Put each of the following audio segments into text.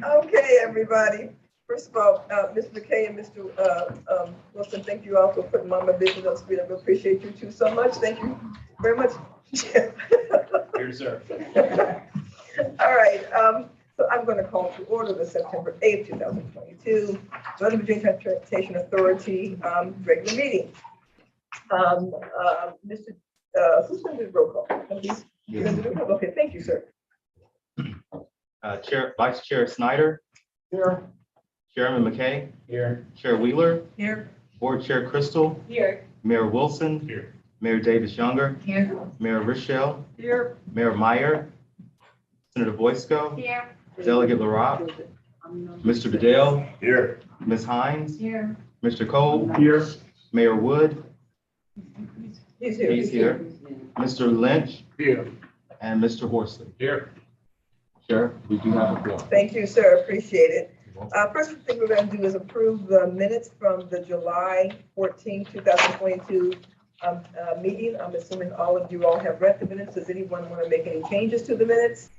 Okay, everybody. First of all, Ms. McKay and Mr. Wilson, thank you all for putting my business on speed. I appreciate you two so much. Thank you very much. Here, sir. All right. So I'm going to call to order the September 8th, 2022 Northern Virginia Transportation Authority regular meeting. Mr. Who's going to do the roll call? You're going to do the roll call? Okay, thank you, sir. Vice Chair Snyder. Here. Chairman McKay. Here. Chair Wheeler. Here. Board Chair Crystal. Here. Mayor Wilson. Here. Mayor Davis Younger. Here. Mayor Rochelle. Here. Mayor Meyer. Senator Voisko. Here. Delegate LaRock. Mr. Bedell. Here. Ms. Hines. Here. Mr. Cole. Here. Mayor Wood. He's here. He's here. Mr. Lynch. Here. And Mr. Horsley. Here. Chair, we do have a quorum. Thank you, sir. Appreciate it. First thing we're going to do is approve the minutes from the July 14, 2022 meeting. I'm assuming all of you all have read the minutes. Does anyone want to make any changes to the minutes?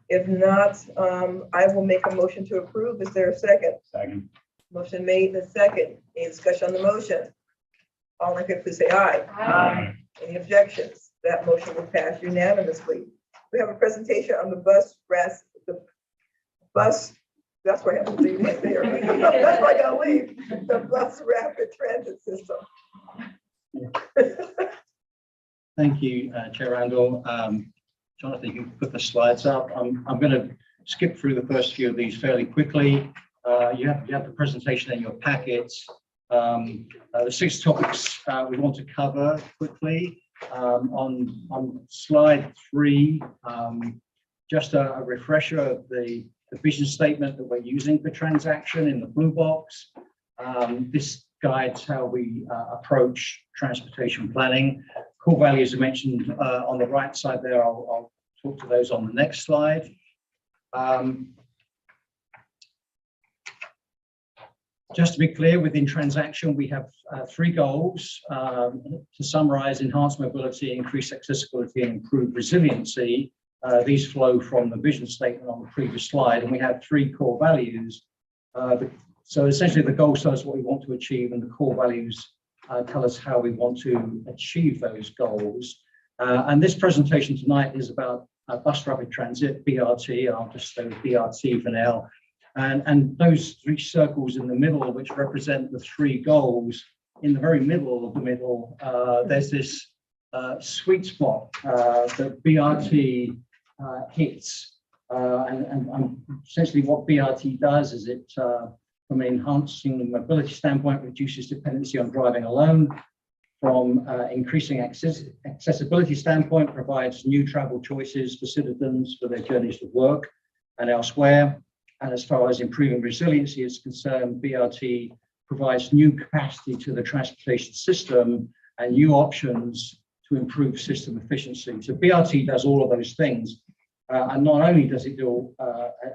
If not, I will make a motion to approve. Is there a second? Second. Motion made and second. Any discussion on the motion? All in favor, please say aye. Aye. Any objections? That motion will pass unanimously. We have a presentation on the bus, that's where I have to leave right there. That's why I gotta leave. The bus rapid transit system. Thank you, Chair Randall. Jonathan, you can put the slides up. I'm going to skip through the first few of these fairly quickly. You have the presentation in your packets. The 6 topics we want to cover quickly. On slide 3, just a refresher of the vision statement that we're using for transaction in the blue box. This guides how we approach transportation planning. Core values are mentioned on the right side there. I'll talk to those on the next slide. Just to be clear, within transaction, we have 3 goals. To summarize: enhance mobility, increase accessibility, and improve resiliency. These flow from the vision statement on the previous slide, and we have 3 core values. So essentially, the goals tell us what we want to achieve, and the core values tell us how we want to achieve those goals. And this presentation tonight is about bus rapid transit, BRT. I'll just stay with BRT for now. And those 3 circles in the middle, which represent the 3 goals, in the very middle of the middle, there's this sweet spot that BRT hits. And essentially what BRT does is it, from an enhancing the mobility standpoint, reduces dependency on driving alone. From increasing accessibility standpoint, provides new travel choices for citizens for their journeys to work and elsewhere. And as far as improving resiliency is concerned, BRT provides new capacity to the transportation system and new options to improve system efficiency. So BRT does all of those things. And not only does it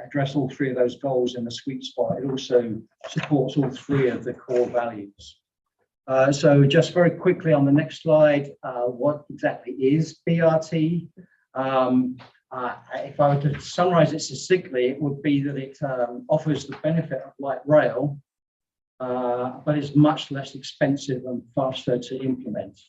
address all 3 of those goals in the sweet spot, it also supports all 3 of the core values. So just very quickly on the next slide, what exactly is BRT? If I were to summarize it succinctly, it would be that it offers the benefit of light rail, but is much less expensive and faster to implement.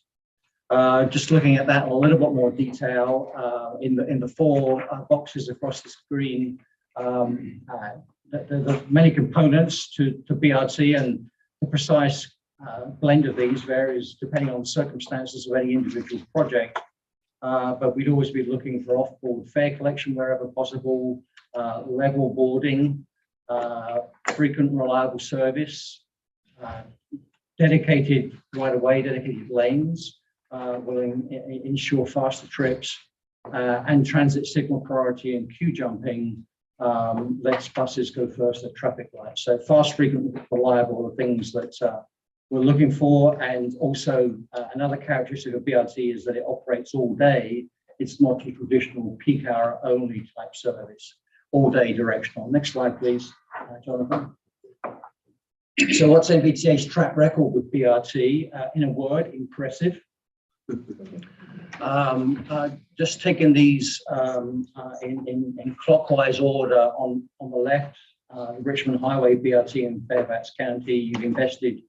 Just looking at that in a little bit more detail, in the 4 boxes across the screen, there are many components to BRT, and the precise blend of these varies depending on the circumstances of any individual project. But we'd always be looking for off-board fare collection wherever possible, level boarding, frequent and reliable service, dedicated right-of-way, dedicated lanes will ensure faster trips, and transit signal priority and queue jumping lets buses go first at traffic lights. So fast, frequent, reliable are things that we're looking for. And also another characteristic of BRT is that it operates all day. It's not a traditional peak hour only type service, all day directional. Next slide, please, Jonathan. So what's NVTA's track record with BRT? In a word, impressive. Just taking these in clockwise order, on the left, Richmond Highway BRT in Fairfax County. You've invested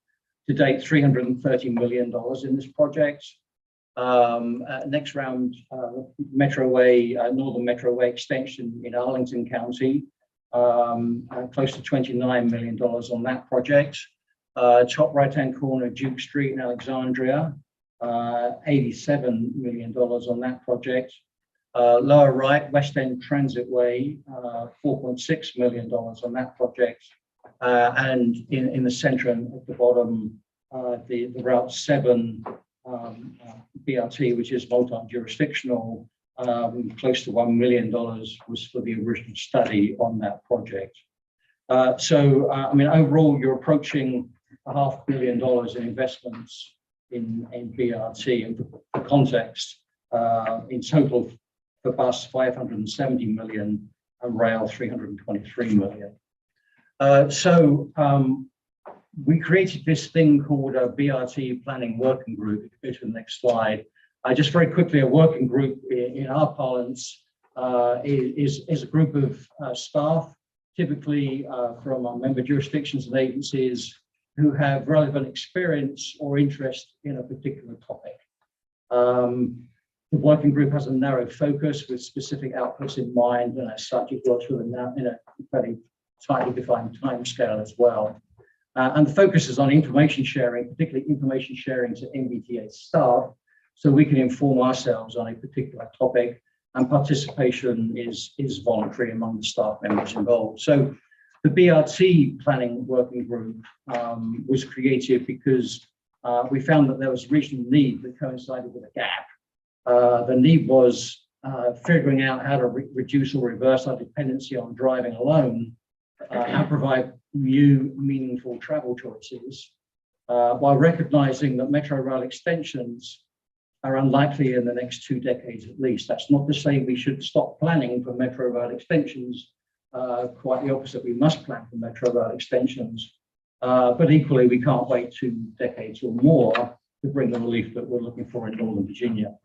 to date $330 million in this project. Next round, Northern Metroway extension in Arlington County, close to $29 million on that project. Top right-hand corner, Duke Street in Alexandria, $87 million on that project. Lower right, West End Transitway, $4.6 million on that project. And in the center and at the bottom, the Route 7 BRT, which is multi-jurisdictional, close to $1 million was for the original study on that project. I mean, overall, you're approaching $500 million in investments in BRT. And for context, in total for bus, $570 million, and rail, $323 million. We created this thing called a BRT Planning Working Group. If you go to the next slide. Just very quickly, a working group in our parlance is a group of staff, typically from our member jurisdictions and agencies who have relevant experience or interest in a particular topic. The working group has a narrow focus with specific outputs in mind, and as such, it works in a very tightly defined timescale as well. And the focus is on information sharing, particularly information sharing to NVTA staff, so we can inform ourselves on a particular topic, and participation is voluntary among the staff members involved. So the BRT Planning Working Group was created because we found that there was regional need that coincided with a gap. The need was figuring out how to reduce or reverse our dependency on driving alone and provide new, meaningful travel choices, while recognizing that metro rail extensions are unlikely in the next 2 decades at least. That's not to say we should stop planning for metro rail extensions. Quite the opposite, we must plan for metro rail extensions. But equally, we can't wait 2 decades or more to bring the relief that we're looking for in Northern Virginia.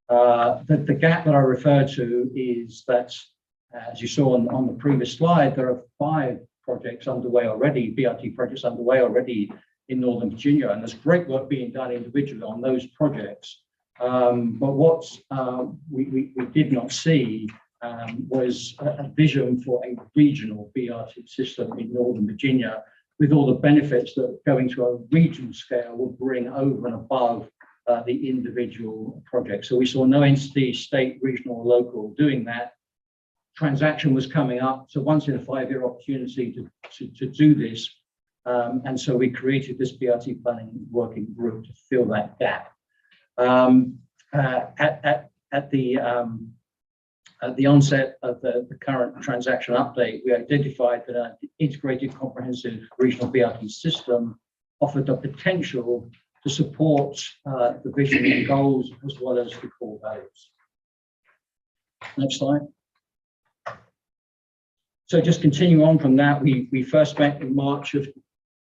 The gap that I referred to is that, as you saw on the previous slide, there are 5 projects underway already, BRT projects underway already in Northern Virginia, and there's great work being done individually on those projects. But what we did not see was a vision for a regional BRT system in Northern Virginia, with all the benefits that going to a regional scale will bring over and above the individual projects. So we saw no entity, state, regional, or local doing that. Transaction was coming up, so once in a 5-year opportunity to do this. And so we created this BRT Planning Working Group to fill that gap. At the onset of the current transaction update, we identified that an integrated, comprehensive regional BRT system offered the potential to support the vision and goals as well as the core values. Next slide. So just continuing on from that, we first met in March of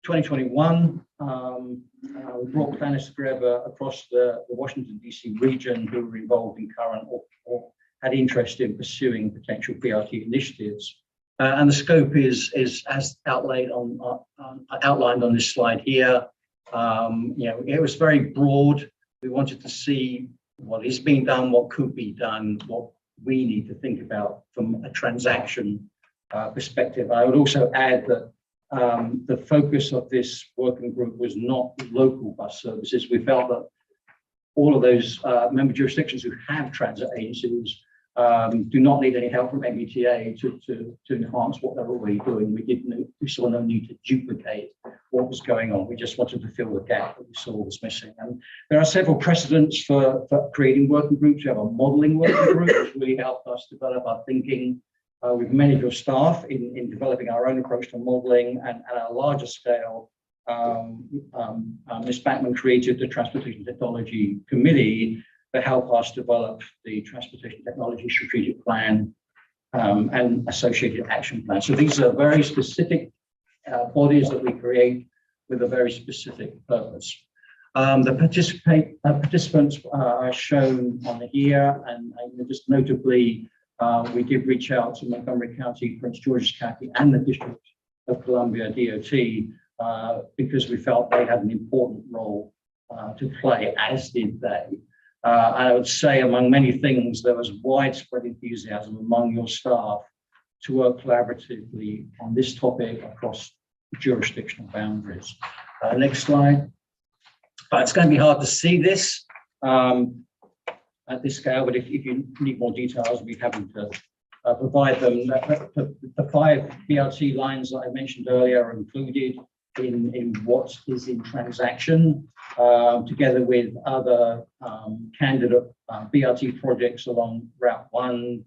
2021. We brought planners together across the Washington, D.C. region who were involved in current or had interest in pursuing potential BRT initiatives. And the scope is as outlined on this slide here. It was very broad. We wanted to see what is being done, what could be done, what we need to think about from a transaction perspective. I would also add that the focus of this working group was not local bus services. We felt that all of those member jurisdictions who have transit agencies do not need any help from NVTA to enhance what they're already doing. We saw no need to duplicate what was going on. We just wanted to fill the gap that we saw was missing. And there are several precedents for creating working groups. We have a modeling working group, which really helped us develop our thinking with many of your staff in developing our own approach to modeling, and at a larger scale, Ms. Backman created the Transportation Technology Committee to help us develop the Transportation Technology Strategic Plan and associated action plan. So these are very specific bodies that we create with a very specific purpose. The participants are shown on here, and just notably, we did reach out to Montgomery County, Prince George's County, and the District of Columbia DOT because we felt they had an important role to play, as did they. I would say among many things, there was widespread enthusiasm among your staff to work collaboratively on this topic across jurisdictional boundaries. Next slide. It's going to be hard to see this at this scale, but if you need more details, we'll be happy to provide them. The 5 BRT lines that I mentioned earlier are included in what is in transaction, together with other candidate BRT projects along Route 1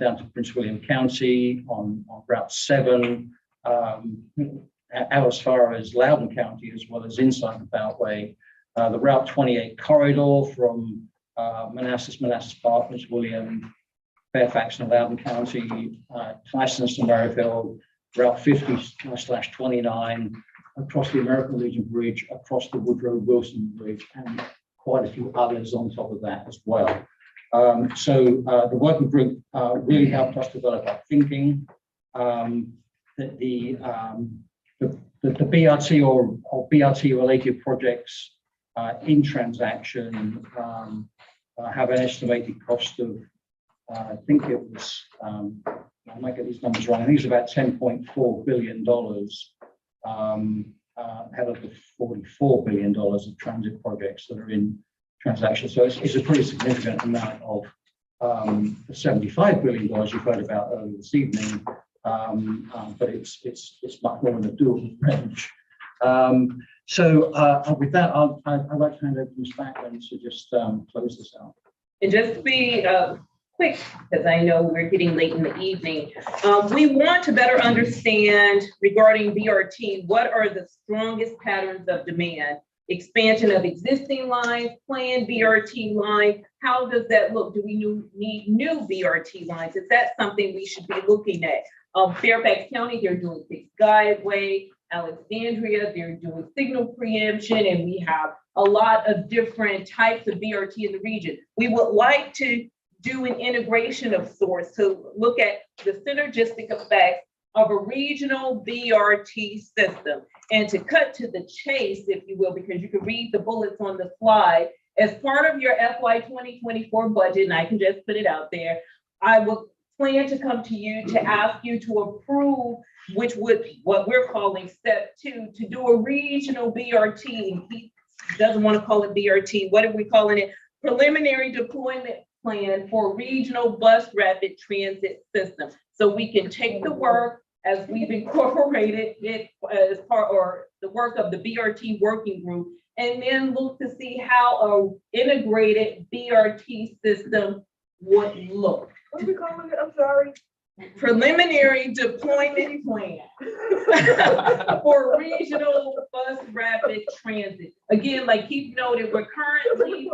down to Prince William County, on Route 7, out as far as Loudoun County, as well as inside the Beltway. The Route 28 corridor from Manassas Park, Prince William, Fairfax and Loudoun County, Tysons to Merrifield, Route 50/29, across the American Legion Bridge, across the Woodrow Wilson Bridge, and quite a few others on top of that as well. The working group really helped us develop our thinking. That the BRT or BRT related projects in transaction have an estimated cost of, I think it was, I might get these numbers wrong, I think it's about $10.4 billion out of the $44 billion of transit projects that are in transaction. So it's a pretty significant amount of the $75 billion you've heard about earlier this evening, but it's much more in the doable range. With that, I'd like to hand over to Ms. Backlund to just close this out. And just to be quick, because I know we're getting late in the evening, we want to better understand regarding BRT, what are the strongest patterns of demand? Expansion of existing lines, planned BRT line, how does that look? Do we need new BRT lines? Is that something we should be looking at? Fairfax County, they're doing fixed guideway. Alexandria, they're doing signal preemption, and we have a lot of different types of BRT in the region. We would like to do an integration of sorts to look at the synergistic effects of a regional BRT system. And to cut to the chase, if you will, because you can read the bullets on the slide, as part of your FY 2024 budget, and I can just put it out there, I will plan to come to you to ask you to approve, which would what we're calling step 2, to do a regional BRT. He doesn't want to call it BRT. What are we calling it? Preliminary deployment plan for regional bus rapid transit system. So we can take the work as we've incorporated it as part, or the work of the BRT working group, and then look to see how an integrated BRT system would look. What are we calling it? I'm sorry. Preliminary deployment plan for regional bus rapid transit. Again, like Keith noted, we're currently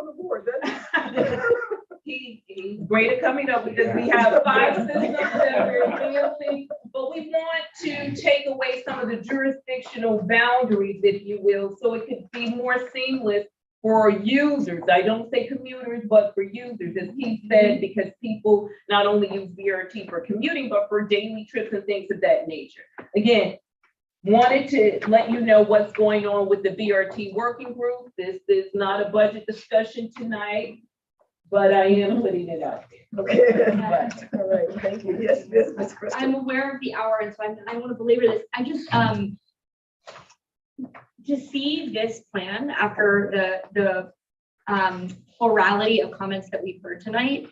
he's great at coming up because we have 5 systems that we're advancing, but we want to take away some of the jurisdictional boundaries, if you will, so it could be more seamless for users. I don't say commuters, but for users, as he said, because people not only use BRT for commuting, but for daily trips and things of that nature. Again, wanted to let you know what's going on with the BRT working group. This is not a budget discussion tonight, but I am putting it out there. Okay. All right, thank you. Yes, Ms. Crystal. I'm aware of the hour, and so I want to belabor this. I just to see this plan after the plurality of comments that we've heard tonight,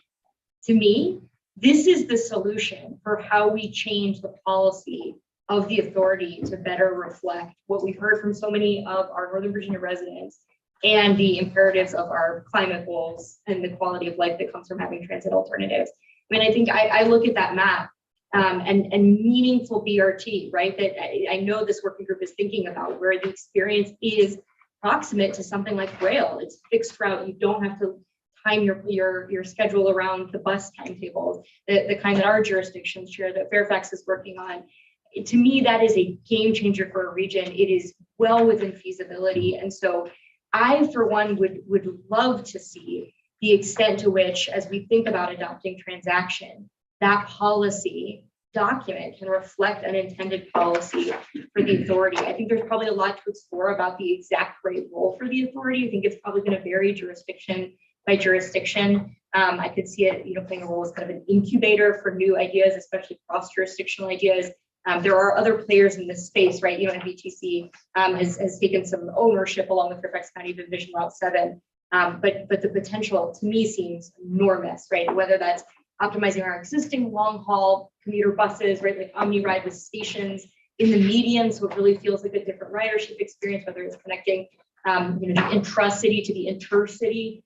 to me, this is the solution for how we change the policy of the authority to better reflect what we've heard from so many of our Northern Virginia residents and the imperatives of our climate goals and the quality of life that comes from having transit alternatives. I mean, I think I look at that map and meaningful BRT, right? That I know this working group is thinking about, where the experience is proximate to something like rail. It's fixed route. You don't have to time your schedule around the bus timetables, the kind that our jurisdictions share, that Fairfax is working on. To me, that is a game changer for a region. It is well within feasibility. And so I, for one, would love to see the extent to which, as we think about adopting transaction, that policy document can reflect an intended policy for the authority. I think there's probably a lot to explore about the exact right role for the authority. I think it's probably going to vary jurisdiction by jurisdiction. I could see it, playing a role as kind of an incubator for new ideas, especially cross-jurisdictional ideas. There are other players in this space, right? NVTC has taken some ownership along with Fairfax County Division Route 7. But the potential to me seems enormous, right? Whether that's optimizing our existing long haul commuter buses, right? Like OmniRide with stations in the median. So it really feels like a different ridership experience, whether it's connecting, the intra-city to the intercity.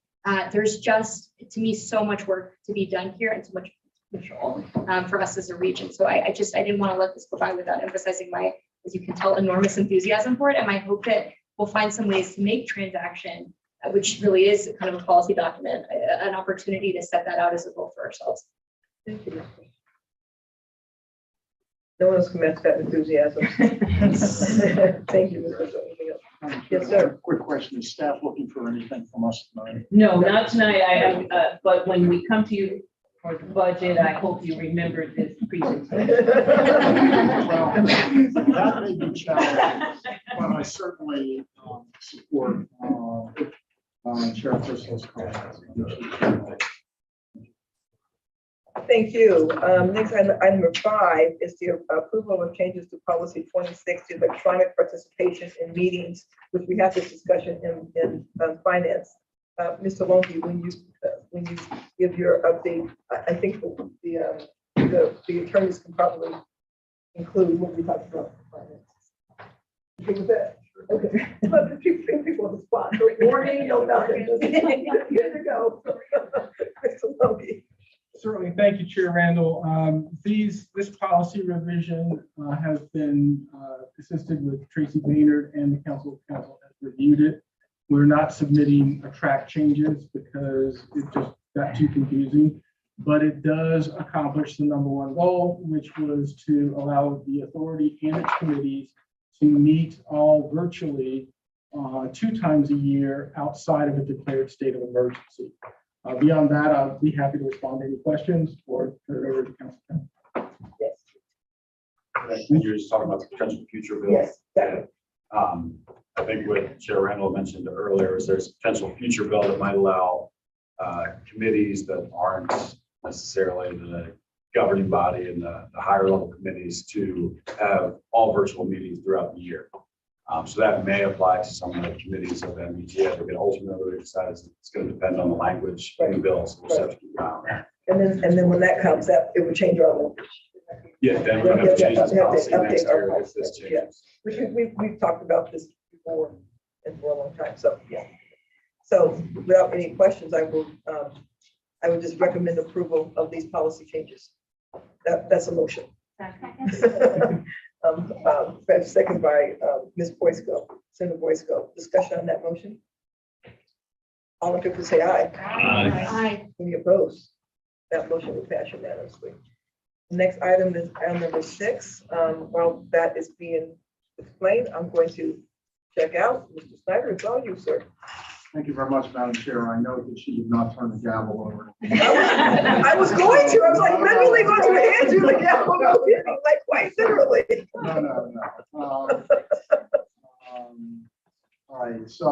There's just, to me, so much work to be done here and so much potential for us as a region. So I didn't want to let this go by without emphasizing my, as you can tell, enormous enthusiasm for it. And my hope that we'll find some ways to make transaction, which really is kind of a policy document, an opportunity to set that out as a goal for ourselves. Thank you. No one else can match that enthusiasm. Thank you, Mr. Yes, sir. Quick question, is staff looking for anything from us tonight? No, not tonight. But when we come to you for the budget, I hope you remember this presentation. Well, that may be challenging, but I certainly support Chair Crystal's comments. Thank you. Next item number 5 is the approval of changes to policy 26 to electronic participation in meetings, which we had this discussion in finance. Mr. Lonke, when you give your update, I think the attorneys can probably include what we talked about in finance. Okay with that? Okay. But the people on the spot. Morning, no nothing. Here to go. Mr. Lonke. Certainly, thank you, Chair Randall. This policy revision has been assisted with Tracy Maynard, and the council has reviewed it. We're not submitting track changes because it just got too confusing, but it does accomplish the #1 goal, which was to allow the authority and its committees to meet all virtually 2 times a year outside of a declared state of emergency. Beyond that, I'll be happy to respond to any questions or turn it over to Council. Yes. You're just talking about the potential future bill. Yes, definitely. I think what Chair Randall mentioned earlier is there's a potential future bill that might allow committees that aren't necessarily the governing body and the higher level committees to have all virtual meetings throughout the year. So that may apply to some of the committees of NVTA. They're going to ultimately decide it's going to depend on the language in the bill. So we'll have to keep an eye on that. And then when that comes up, it would change our language. Yeah, then we're going to have to change this policy next year if this Yeah. changes. Which we've talked about this before and for a long time. So yeah. So without any questions, I would just recommend approval of these policy changes. That's a motion. Second by Ms. Boysko, Senator Boysko. Discussion on that motion. All in favor, say aye. Aye. Any opposed? That motion will pass unanimously. The next item is item number 6. While that is being explained, I'm going to check out. Mr. Snyder, it's all you, sir. Thank you very much, Madam Chair. I know that she did not turn the gavel over. I was going to. I was like literally going to hand you the gavel, like quite literally. No. All right, so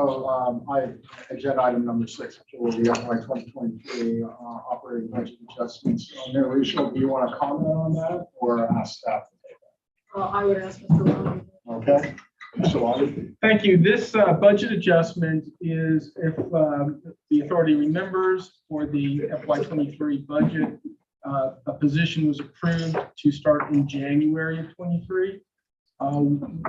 agenda item number 6, which will be FY 2023 operating budget adjustments. Mayor Rachel, do you want to comment on that or ask staff to take that? I would ask Mr. Long. Okay. Mr. Long. Thank you. This budget adjustment is, if the authority remembers, for the FY23 budget, a position was approved to start in January of 23.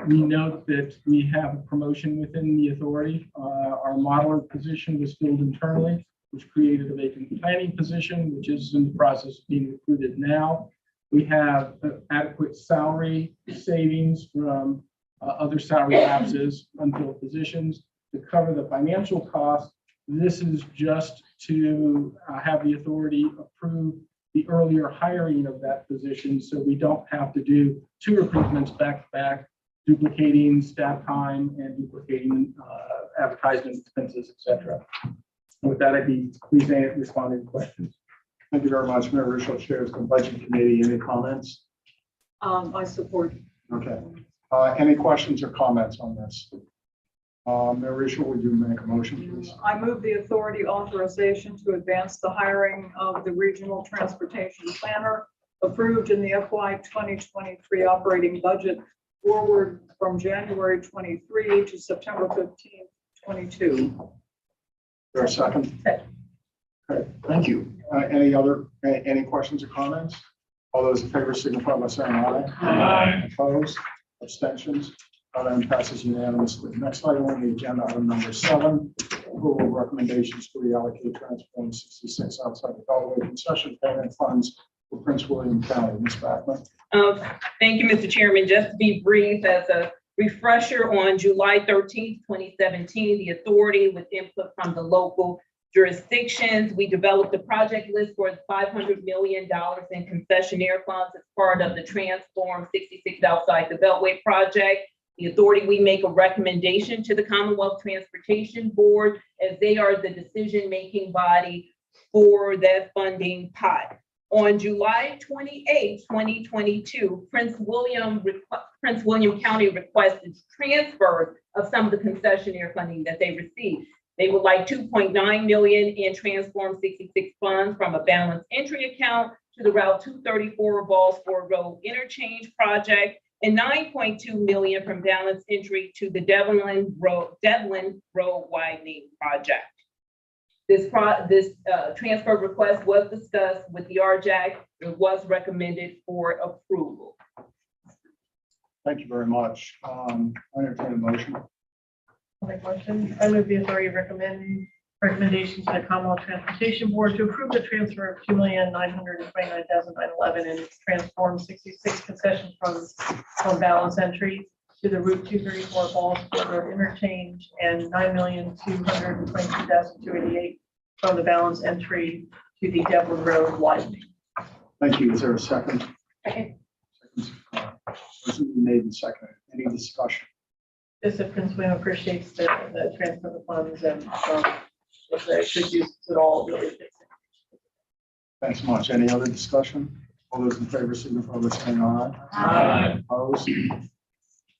We note that we have a promotion within the authority. Our modeler position was filled internally, which created a vacant planning position, which is in the process of being recruited now. We have adequate salary savings from other salary lapses, unfilled positions to cover the financial costs. This is just to have the authority approve the earlier hiring of that position, so we don't have to do 2 recruitments back to back, duplicating staff time and duplicating advertisement expenses, etc. With that, I'd be pleased to respond to any questions. Thank you very much. Mayor Rachel chairs the budget committee. Any comments? I support. Okay. Any questions or comments on this? Mayor Rachel, would you make a motion, please? I move the authority authorization to advance the hiring of the regional transportation planner approved in the FY 2023 operating budget forward from January 23 to September 15, 22. There a second? Okay, thank you. Any questions or comments? All those in favor signify by saying aye. Aye. Opposed? Abstentions? Item passes unanimously. Next item on the agenda, item number 7, approval of recommendations to reallocate transform 66 outside the Beltway concession payment funds for Prince William County. Ms. Backman. Thank you, Mr. Chairman. Just to be brief, as a refresher, on July 13th, 2017, the authority with input from the local jurisdictions, we developed a project list for $500 million in concessionaire funds as part of the Transform 66 Outside the Beltway project. The authority, we make a recommendation to the Commonwealth Transportation Board as they are the decision-making body for that funding pot. On July 28, 2022, Prince William County requested transfer of some of the concessionaire funding that they received. They would like $2.9 million in Transform 66 funds from a balance entry account to the Route 234 Ballsport Road Interchange Project, and $9.2 million from balance entry to the Devlin Road Widening Project. This transfer request was discussed with the RJAC and was recommended for approval. Thank you very much. I entertain a motion. Make motion. I move the authority recommendation to the Commonwealth Transportation Board to approve the transfer of $2,929,911 in Transform 66 concession funds from balance entry to the Route 234 Ballsport Road Interchange and $9,222,288 from the balance entry to the Devlin Road widening. Thank you. Is there a second? Second. Motion made and seconded. Any discussion? Just that Prince William appreciates the transfer of the funds and if they should use it all, really fix it. Thanks much. Any other discussion? All those in favor signify by saying aye. Aye. Opposed?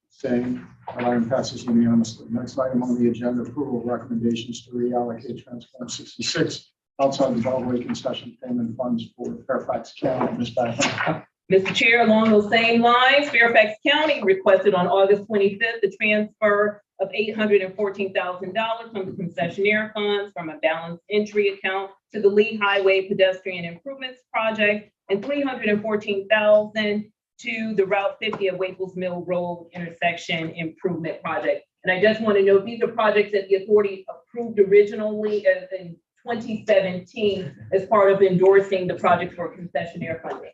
Same. Item passes unanimously. Next item on the agenda, approval of recommendations to reallocate Transform 66 outside the Beltway concession payment funds for Fairfax County. Ms. Backman. Mr. Chair, along those same lines, Fairfax County requested on August 25th the transfer of $814,000 from the concessionaire funds from a balance entry account to the Lee Highway Pedestrian Improvements Project and $314,000 to the Route 50 at Waples Mill Road Intersection Improvement Project. And I just want to note, these are projects that the authority approved originally in 2017 as part of endorsing the project for concessionaire funding.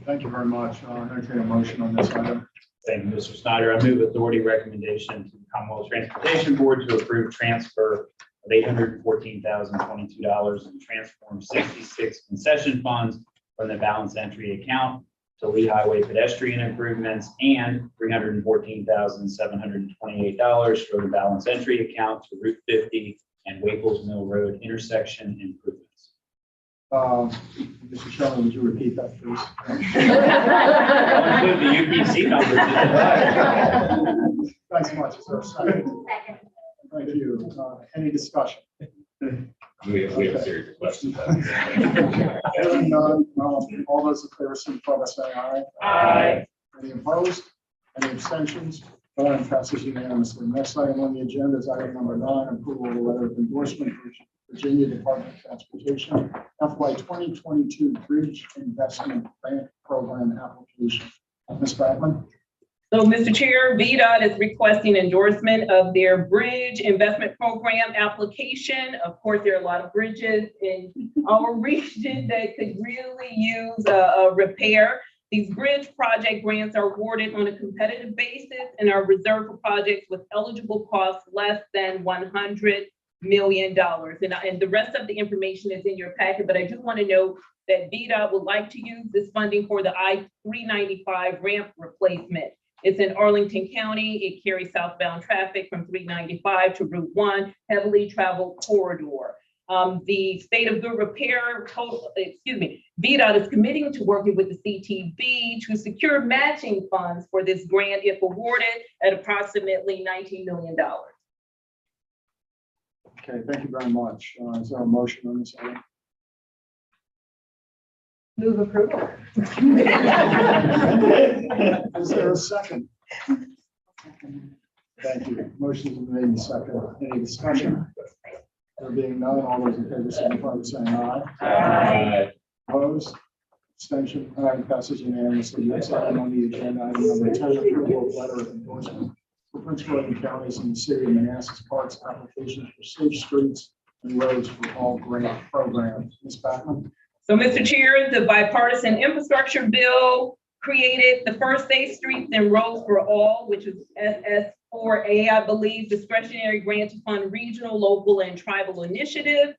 Thank you very much. Entertain a motion on this item. Thank you, Mr. Snyder. I move authority recommendation to the Commonwealth Transportation Board to approve transfer of $814,022 in Transform 66 concession funds from the balance entry account to Lee Highway pedestrian improvements and $314,728 from the balance entry account to Route 50 and Waples Mill Road intersection improvements. Mr. Chairman, would you repeat that, please? I'll include the UPC numbers. Thanks so much. Is there a second? Thank you. Any discussion? We have serious questions. Hearing none, all those in favor, signify by saying aye. Aye. Any opposed? Any abstentions? Item passes unanimously. Next item on the agenda is item number 9, approval of a letter of endorsement for Virginia Department of Transportation FY 2022 Bridge Investment Grant Program application. Ms. Backman. So, Mr. Chair, VDOT is requesting endorsement of their bridge investment program application. Of course, there are a lot of bridges in our region that could really use a repair. These bridge project grants are awarded on a competitive basis and are reserved for projects with eligible costs less than $100 million. And the rest of the information is in your packet, but I do want to note that VDOT would like to use this funding for the I-395 ramp replacement. It's in Arlington County. It carries southbound traffic from 395 to Route 1, heavily traveled corridor. The State of Good Repair, VDOT is committing to working with the CTB to secure matching funds for this grant if awarded at approximately $19 million. Okay, thank you very much. Is there a motion on this item? Move approval. Is there a second? Thank you. Motion's been made and second. Any discussion? There being none, all those in favor signify by saying aye. Aye. Opposed? Abstention? Aye, passes unanimously. Next item on the agenda, item number 10, approval of letter of endorsement for Prince William counties and the city of Manassas Parks applications for safe streets and roads for all grant programs. Ms. Backman? So, Mr. Chair, the bipartisan infrastructure bill created the first Safe Streets and Roads for All, which is SS4A, I believe, discretionary grant to fund regional, local, and tribal initiatives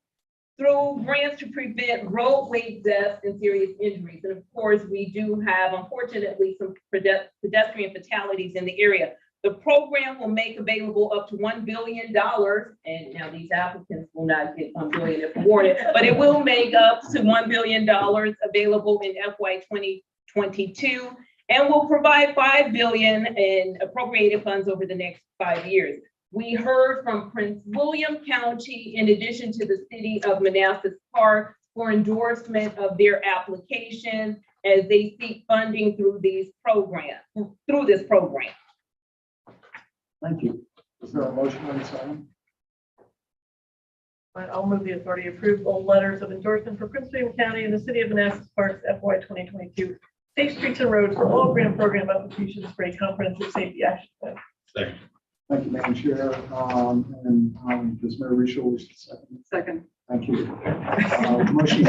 through grants to prevent roadway deaths and serious injuries. And of course, we do have, unfortunately, some pedestrian fatalities in the area. The program will make available up to $1 billion, and now these applicants will not get $1 billion if awarded, but it will make up to $1 billion available in FY 2022, and will provide $5 billion in appropriated funds over the next 5 years. We heard from Prince William County, in addition to the city of Manassas Park, for endorsement of their application as they seek funding through this program. Thank you. Is there a motion on this item? I'll move the authority to approve all letters of endorsement for Prince William County and the city of Manassas Parks FY 2022 Safe Streets and Roads for all grant program applications for a comprehensive safety action plan. Second. Thank you, Madam Chair. Does Mayor Risha wish to second? Second. Thank you. Motion.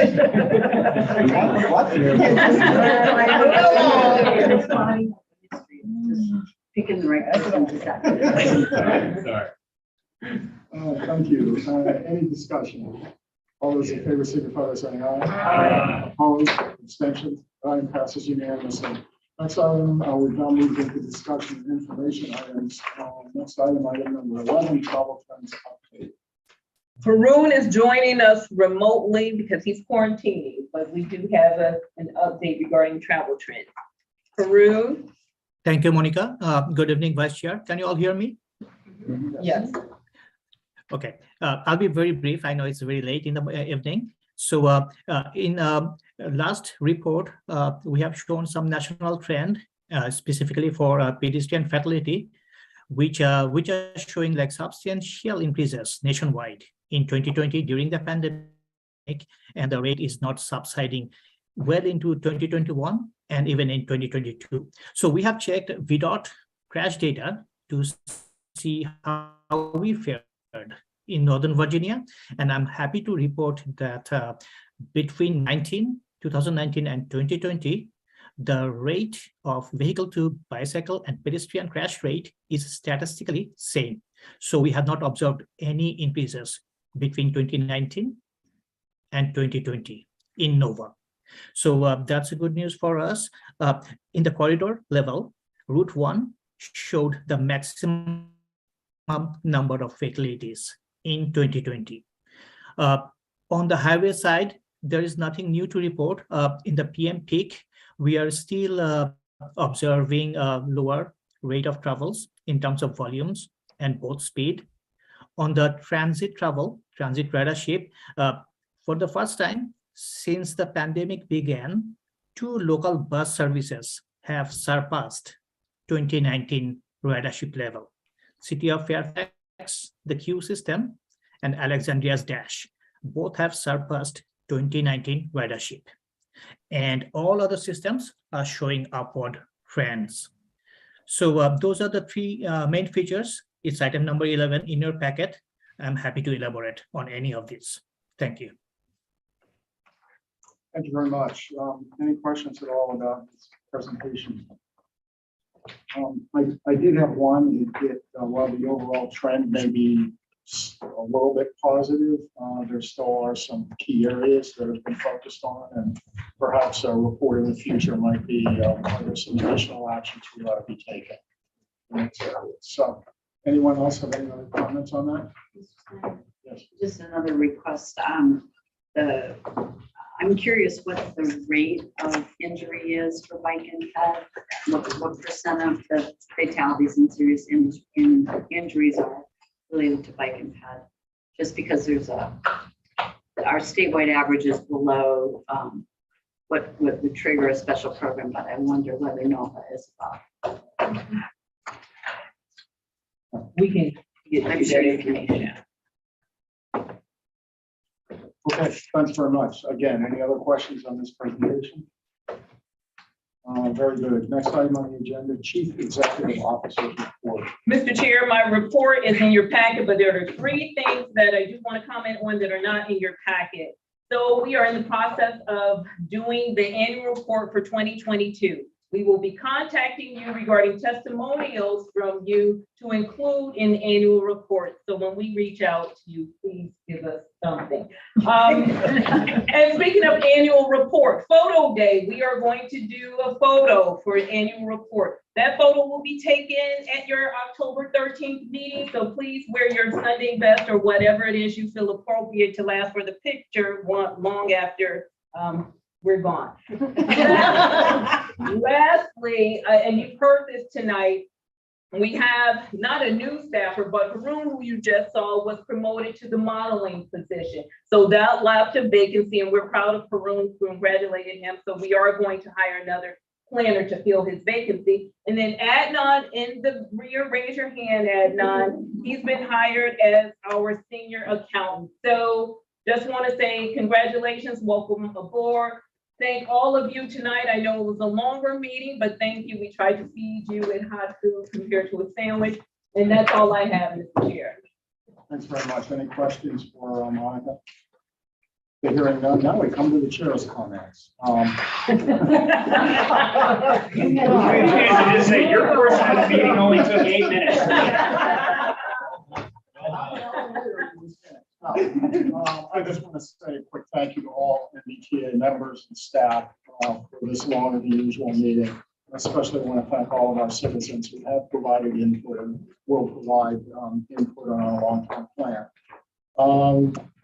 Picking the right person to second. Sorry. Thank you. Any discussion? All those in favor signify by saying aye. Aye. Opposed, abstentions, item passes unanimously. Next item, we've now moved into discussion of information items. Next item, item number 11, travel trends update. Faroon is joining us remotely because he's quarantining, but we do have an update regarding travel trends. Faroon? Thank you, Monica. Good evening, Vice Chair. Can you all hear me? Yes. Okay, I'll be very brief. I know it's very late in the evening. So in last report, we have shown some national trend, specifically for pedestrian fatality, which are showing like substantial increases nationwide in 2020 during the pandemic, and the rate is not subsiding well into 2021 and even in 2022. So we have checked VDOT crash data to see how we fared in Northern Virginia, and I'm happy to report that between 2019 and 2020, the rate of vehicle to bicycle and pedestrian crash rate is statistically same. So we have not observed any increases between 2019 and 2020 in Nova. So that's a good news for us. In the corridor level, Route 1 showed the maximum number of fatalities in 2020. On the highway side, there is nothing new to report. In the PM peak, we are still observing a lower rate of travels in terms of volumes and both speed. On the transit ridership, for the first time since the pandemic began, 2 local bus services have surpassed 2019 ridership level. City of Fairfax, the Q system, and Alexandria's Dash, both have surpassed 2019 ridership. And all other systems are showing upward trends. So those are the 3 main features. It's item number 11 in your packet. I'm happy to elaborate on any of these. Thank you. Thank you very much. Any questions at all about this presentation? I did have one. While the overall trend may be a little bit positive, there still are some key areas that have been focused on, and perhaps a report in the future might be are there some additional actions we ought to be taking in this area. So anyone else have any other comments on that? Just another request. I'm curious what the rate of injury is for bike and ped. What percent of the fatalities and serious injuries are related to bike and ped? Just because there's our statewide average is below what would trigger a special program, but I wonder whether NOVA is above. We can get I'm you sure that you can. information. Okay, thanks very much. Again, any other questions on this presentation? Very good. Next item on the agenda, Chief Executive Officer report. Mr. Chair, my report is in your packet, but there are 3 things that I do want to comment on that are not in your packet. So we are in the process of doing the annual report for 2022. We will be contacting you regarding testimonials from you to include in the annual report. So when we reach out to you, please give us something. And speaking of annual report, photo day, we are going to do a photo for an annual report. That photo will be taken at your October 13th meeting. So please wear your Sunday best or whatever it is you feel appropriate to last for the picture long after we're gone. Lastly, and you've heard this tonight, we have not a new staffer, but Haroon, who you just saw, was promoted to the modeling position. So that left a vacancy, and we're proud of Haroon, congratulated him. So we are going to hire another planner to fill his vacancy. And then Adnan in the rear, raise your hand, Adnan. He's been hired as our senior accountant. So just want to say congratulations, welcome aboard. Thank all of you tonight. I know it was a longer meeting, but thank you. We tried to feed you in hot food compared to a sandwich. And that's all I have, Mr. Chair. Thanks very much. Any questions for Monica? The hearing none. Now we come to the chair's comments. You just say your portion of the meeting only took 8 minutes. I just want to say a quick thank you to all NVTA members and staff for this longer than usual meeting. I especially want to thank all of our citizens who have provided input and will provide input on our long-term plan.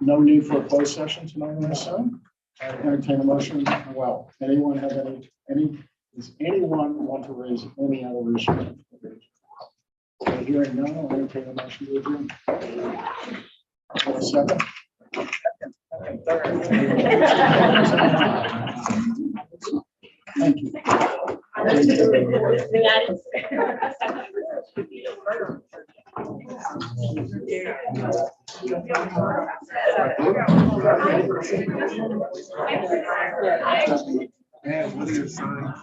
No need for a closed session tonight, I assume. I entertain a motion. Well, anyone have does anyone want to raise any other issues? Hearing none, I'll entertain a motion to adjourn. For a second. Thank you. And what are your signs?